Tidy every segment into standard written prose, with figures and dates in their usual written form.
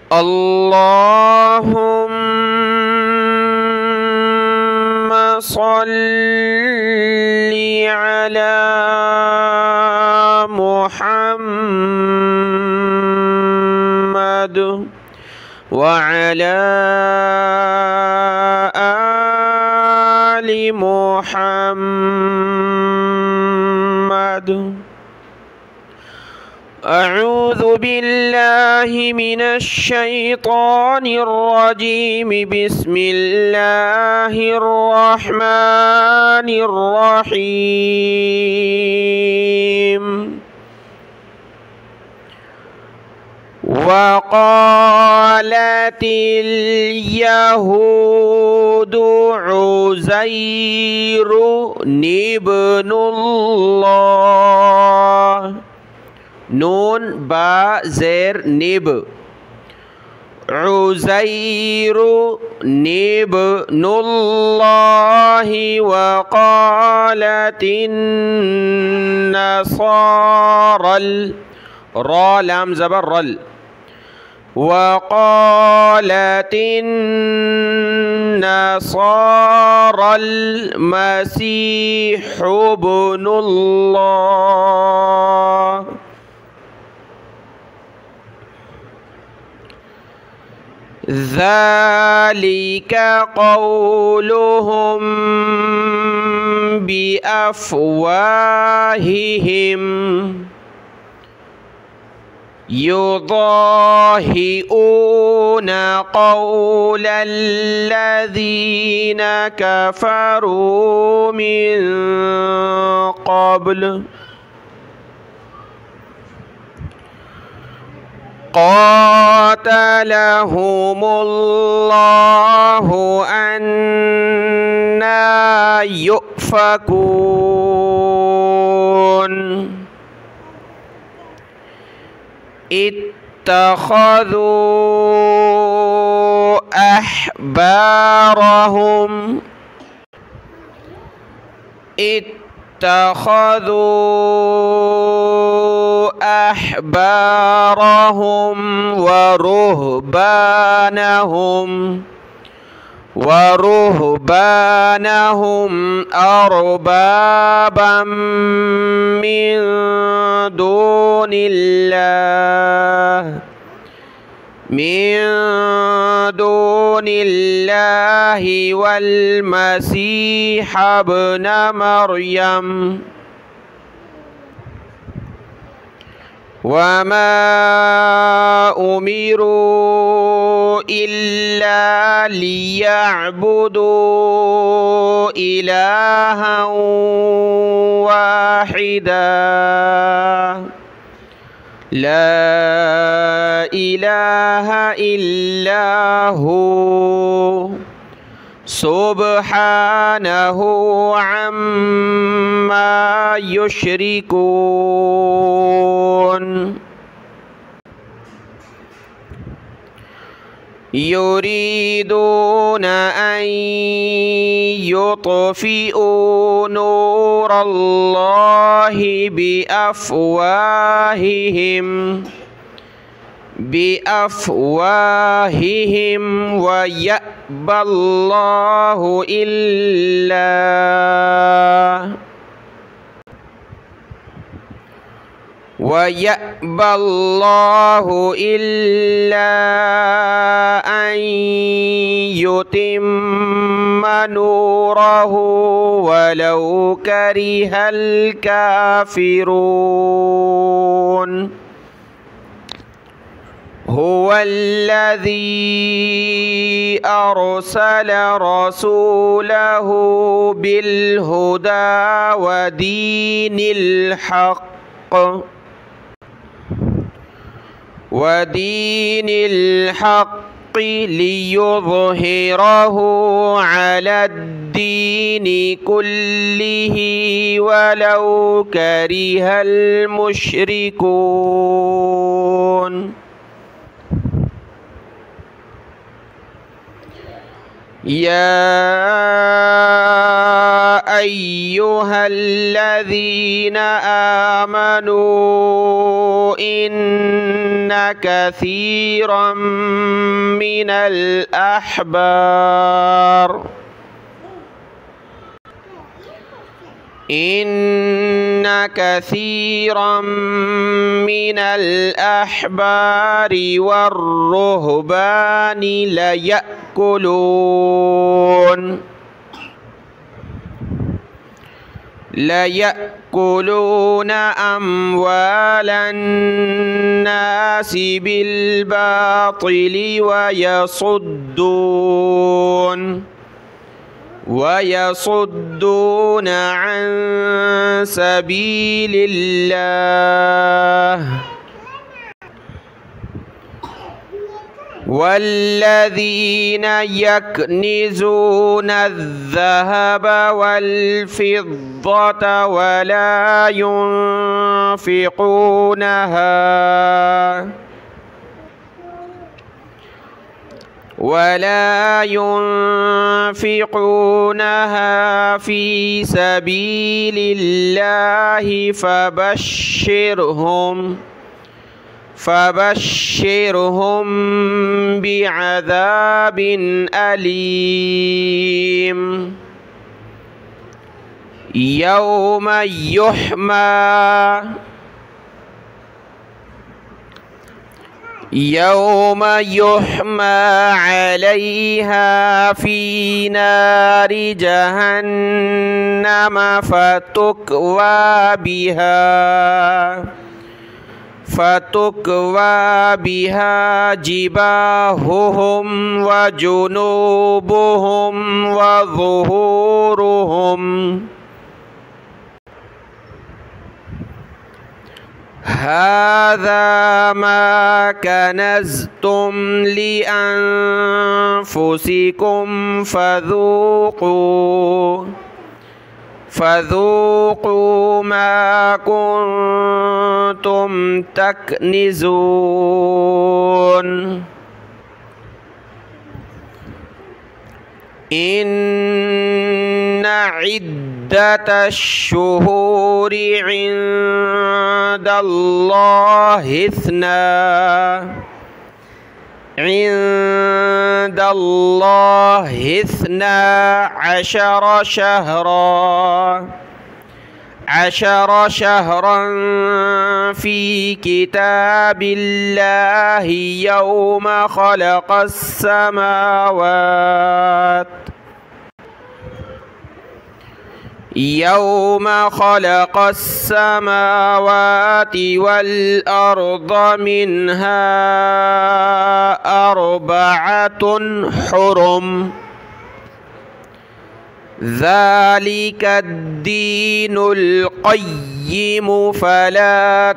اللهم صل على محمد وعلى آل محمد. أعوذ بالله من الشيطان الرجيم. بسم الله الرحمن الرحيم. وقالت اليهود عزير ابن الله. نون با زير نب. عزير ابن الله. وقالت النصارى را لام زبر رل. وقالت النصارى المسيح ابن الله. ذلك قولهم بأفواههم يضاهئون قول الذين كفروا من قبل قاتلهم الله أنى يؤفكون. اتخذوا أحبارهم ورهبانهم أربابا من دون الله والمسيح ابن مريم وما أمروا إلا ليعبدوا إلها واحدا لا إله إلا هو سبحانه عما يشركون. يريدون أن يطفئوا نور الله بأفواههم ويأبى الله إلا أن يتم نوره ولو كره الكافرون. هو الذي أرسل رسوله بالهدى ودين الحق ليظهره على الدين كله ولو كره المشركون. يا أيها الذين آمنوا إن كثيرا من الأحبار والرهبان ليأكلون أموال الناس بالباطل ويصدون عن سبيل الله والذين يكنزون الذهب والفضة ولا ينفقونها في سبيل الله فبشرهم بعذاب أليم يوم يحمى عليها في نار جهنم فتكوى بها جباههم وجنوبهم وظهورهم هذا ما كنزتم لأنفسكم فذوقوا ما كنتم تكنزون إن عدة الشهور عند الله 12 شهرا في كتاب الله يوم خلق السماوات والأرض منها 4 حرم ذلك الدين القيم فلا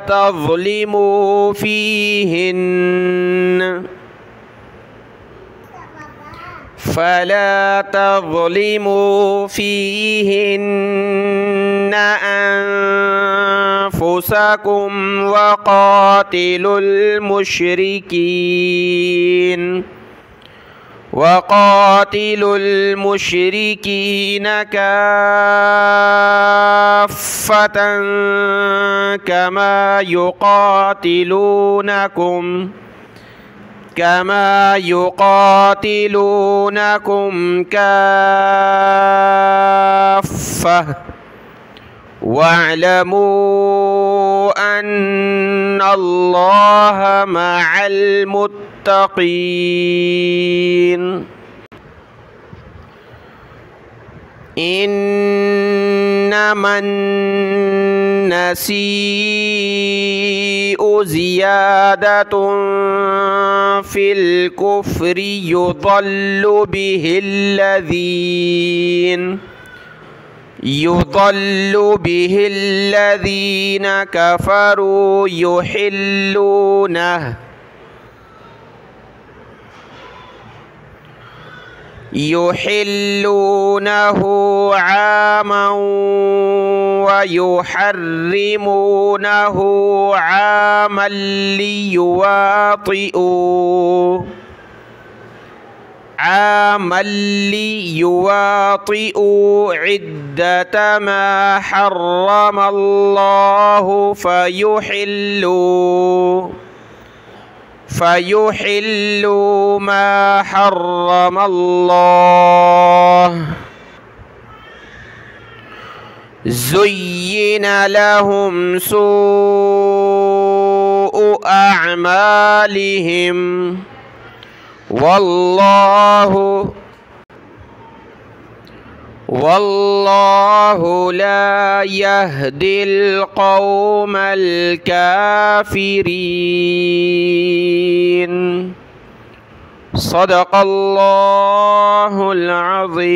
تظلموا فيهن أنفسكم وقاتلوا المشركين كافة كما يقاتلونكم كافة واعلموا أن الله مع المتقين إنما النسيء زيادة في الكفر يضل به الذين كفروا يحلونه عاما ويحرمونه عاما عاما ليواطئوا عدة ما حرم الله فيحلوا ما حرم الله. زين لهم سوء أعمالهم والله لا يهدي القوم الكافرين. صدق الله العظيم.